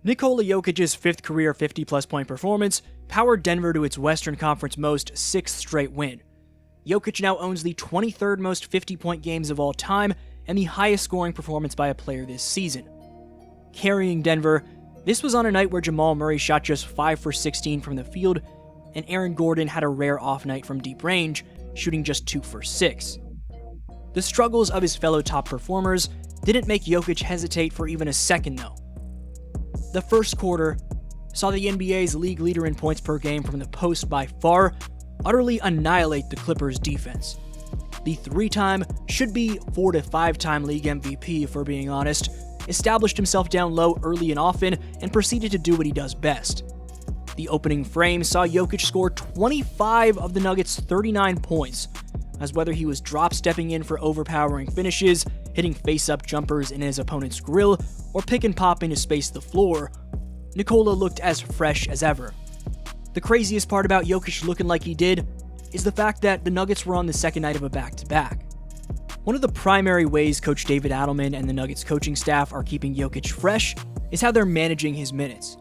Nikola Jokic's fifth career 50-plus point performance powered Denver to its Western Conference most sixth straight win. Jokic now owns the 23rd most 50-point games of all time and the highest scoring performance by a player this season. Carrying Denver, this was on a night where Jamal Murray shot just 5 for 16 from the field, and Aaron Gordon had a rare off night from deep range, shooting just 2 for 6. The struggles of his fellow top performers didn't make Jokic hesitate for even a second though. The first quarter saw the NBA's league leader in points per game from the post by far utterly annihilate the Clippers' defense. The 3-time, should be 4 to 5-time league MVP, if we're being honest, established himself down low early and often and proceeded to do what he does best. The opening frame saw Jokic score 25 of the Nuggets' 39 points, as whether he was drop-stepping in for overpowering finishes, hitting face-up jumpers in his opponent's grill, or pick and pop into space the floor, Nikola looked as fresh as ever. The craziest part about Jokic looking like he did is the fact that the Nuggets were on the second night of a back-to-back. One of the primary ways Coach David Adelman and the Nuggets coaching staff are keeping Jokic fresh is how they're managing his minutes.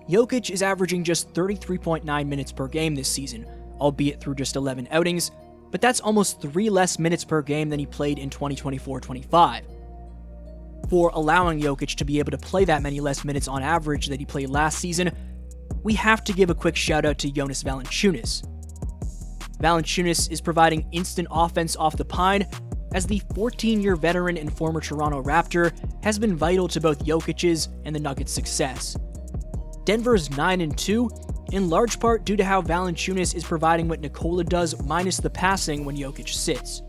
Jokic is averaging just 33.9 minutes per game this season, albeit through just 11 outings, but that's almost 3 less minutes per game than he played in 2024-25. For allowing Jokic to be able to play that many less minutes on average that he played last season, we have to give a quick shout out to Jonas Valanciunas. Valanciunas is providing instant offense off the pine, as the 14-year veteran and former Toronto Raptor has been vital to both Jokic's and the Nuggets' success. Denver's 9-2, in large part due to how Valanciunas is providing what Nikola does minus the passing when Jokic sits.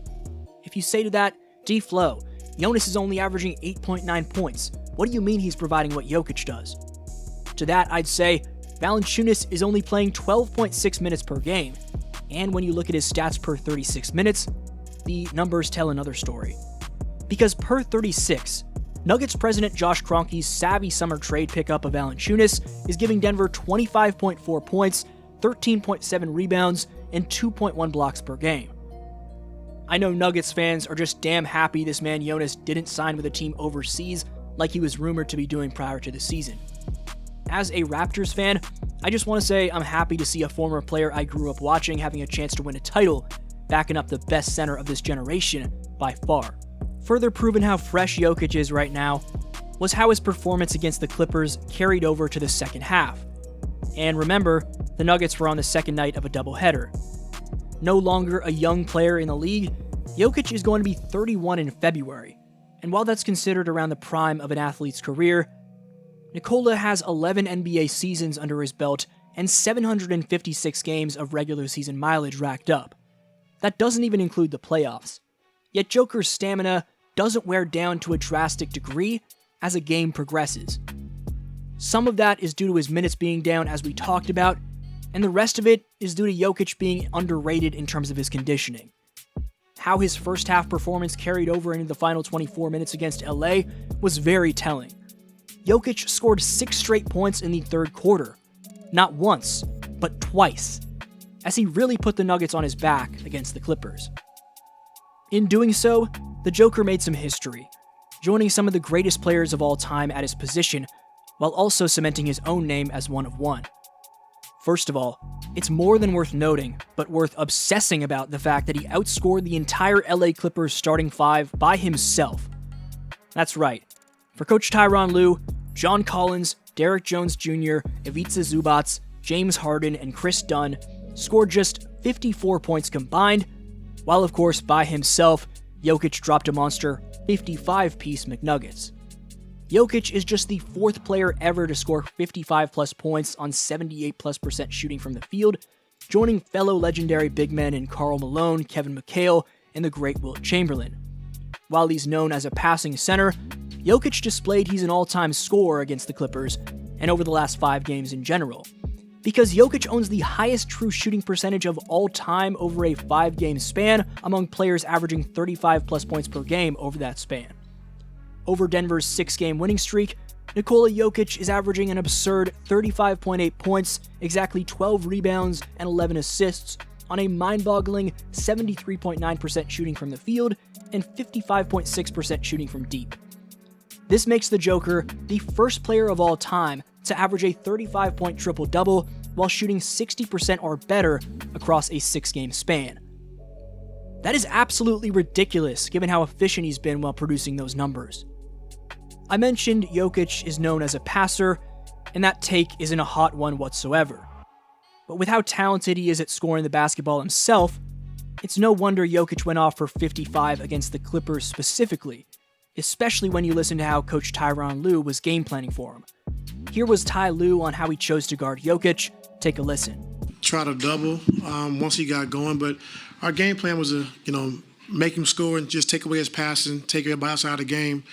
If you say to that, DFlow, Jonas is only averaging 8.9 points. What do you mean he's providing what Jokic does? To that, I'd say Valanciunas is only playing 12.6 minutes per game, and when you look at his stats per 36 minutes, the numbers tell another story. Because per 36, Nuggets president Josh Kroenke's savvy summer trade pickup of Valanciunas is giving Denver 25.4 points, 13.7 rebounds, and 2.1 blocks per game. I know Nuggets fans are just damn happy this man Jonas didn't sign with a team overseas like he was rumored to be doing prior to the season. As a Raptors fan, I just want to say I'm happy to see a former player I grew up watching having a chance to win a title, backing up the best center of this generation by far. Further proving how fresh Jokic is right now was how his performance against the Clippers carried over to the second half. And remember, the Nuggets were on the second night of a doubleheader. No longer a young player in the league, Jokic is going to be 31 in February, and while that's considered around the prime of an athlete's career, Nikola has 11 NBA seasons under his belt and 756 games of regular season mileage racked up. That doesn't even include the playoffs. Yet Joker's stamina doesn't wear down to a drastic degree as a game progresses. Some of that is due to his minutes being down, as we talked about, and the rest of it is due to Jokic being underrated in terms of his conditioning. How his first half performance carried over into the final 24 minutes against LA was very telling. Jokic scored 6 straight points in the third quarter, not once, but twice, as he really put the Nuggets on his back against the Clippers. In doing so, the Joker made some history, joining some of the greatest players of all time at his position, while also cementing his own name as one of one. First of all, it's more than worth noting, but worth obsessing about the fact that he outscored the entire LA Clippers starting 5 by himself. That's right. For Coach Tyronn Lue, John Collins, Derrick Jones Jr., Ivica Zubac, James Harden, and Chris Dunn scored just 54 points combined, while of course by himself, Jokic dropped a monster 55-piece McNuggets. Jokic is just the 4th player ever to score 55-plus points on 78+% shooting from the field, joining fellow legendary big men in Karl Malone, Kevin McHale, and the great Wilt Chamberlain. While he's known as a passing center, Jokic displayed he's an all-time scorer against the Clippers, and over the last 5 games in general, because Jokic owns the highest true shooting percentage of all time over a 5-game span among players averaging 35-plus points per game over that span. Over Denver's 6-game winning streak, Nikola Jokic is averaging an absurd 35.8 points, exactly 12 rebounds, and 11 assists on a mind-boggling 73.9% shooting from the field and 55.6% shooting from deep. This makes the Joker the first player of all time to average a 35-point triple-double while shooting 60% or better across a 6-game span. That is absolutely ridiculous given how efficient he's been while producing those numbers. I mentioned Jokic is known as a passer, and that take isn't a hot one whatsoever. But with how talented he is at scoring the basketball himself, it's no wonder Jokic went off for 55 against the Clippers specifically, especially when you listen to how Coach Tyronn Lue was game planning for him. Here was Ty Lue on how he chose to guard Jokic. Take a listen. Try to double once he got going, but our game plan was to, make him score and just take away his passing, take everybody else out of the game.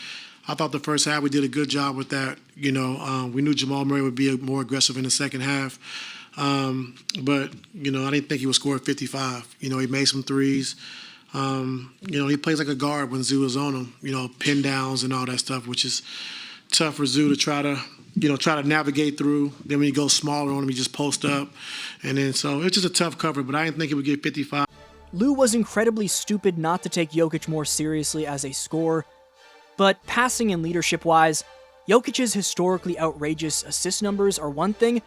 I thought the first half we did a good job with that. We knew Jamal Murray would be more aggressive in the second half. But I didn't think he would score at 55. He made some threes. He plays like a guard when Zoo is on him, pin downs and all that stuff, which is tough for Zoo to try to navigate through. Then when he goes smaller on him, he just post up. And then so it's just a tough cover, but I didn't think he would get 55. Lue was incredibly stupid not to take Jokic more seriously as a scorer, but passing and leadership-wise, Jokic's historically outrageous assist numbers are one thing,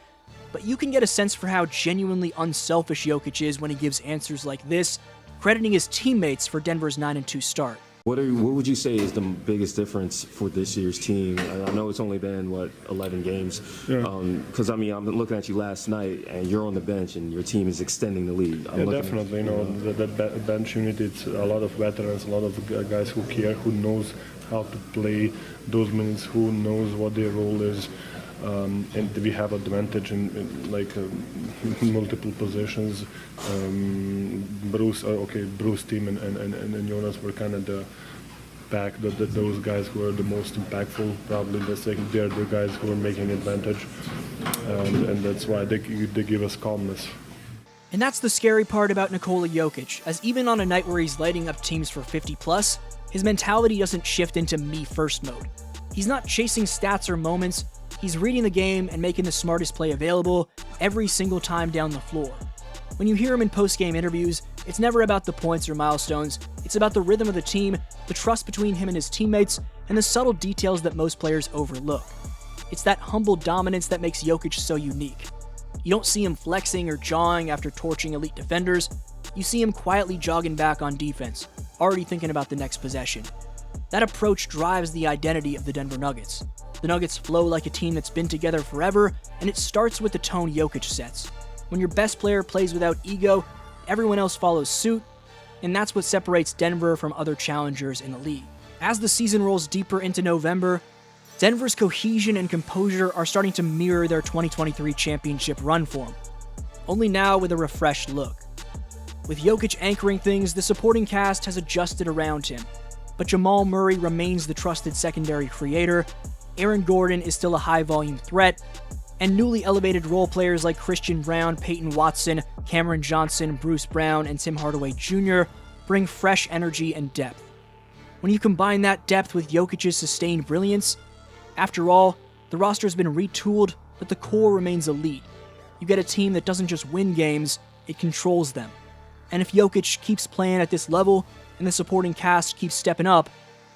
but you can get a sense for how genuinely unselfish Jokic is when he gives answers like this, crediting his teammates for Denver's 9-2 start. What would you say is the biggest difference for this year's team? I know it's only been, 11 games? Because, I'm looking at you last night, and you're on the bench, and your team is extending the lead. Definitely. The bench unit, it's a lot of veterans, a lot of guys who care, who knows how to play those minutes, who knows what their role is. And we have advantage in multiple positions. Bruce team and Jonas were kind of the back. Those guys who are the most impactful. Probably they're the guys who are making advantage, and that's why they give us calmness. And that's the scary part about Nikola Jokic, as even on a night where he's lighting up teams for 50+, his mentality doesn't shift into me-first mode. He's not chasing stats or moments. He's reading the game and making the smartest play available every single time down the floor. When you hear him in post-game interviews, it's never about the points or milestones. It's about the rhythm of the team, the trust between him and his teammates, and the subtle details that most players overlook. It's that humble dominance that makes Jokic so unique. You don't see him flexing or jawing after torching elite defenders. You see him quietly jogging back on defense, already thinking about the next possession. That approach drives the identity of the Denver Nuggets. The Nuggets flow like a team that's been together forever, and it starts with the tone Jokic sets. When your best player plays without ego, everyone else follows suit, and that's what separates Denver from other challengers in the league. As the season rolls deeper into November, Denver's cohesion and composure are starting to mirror their 2023 championship run form, only now with a refreshed look. With Jokic anchoring things, the supporting cast has adjusted around him, but Jamal Murray remains the trusted secondary creator, Aaron Gordon is still a high-volume threat, and newly elevated role players like Christian Braun, Peyton Watson, Cameron Johnson, Bruce Brown, and Tim Hardaway Jr. bring fresh energy and depth. When you combine that depth with Jokic's sustained brilliance, after all, the roster's been retooled, but the core remains elite. You get a team that doesn't just win games, it controls them. And if Jokic keeps playing at this level, and the supporting cast keeps stepping up,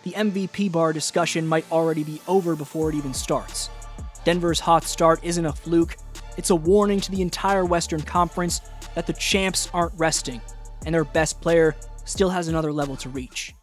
the MVP bar discussion might already be over before it even starts. Denver's hot start isn't a fluke, it's a warning to the entire Western Conference that the champs aren't resting, and their best player still has another level to reach.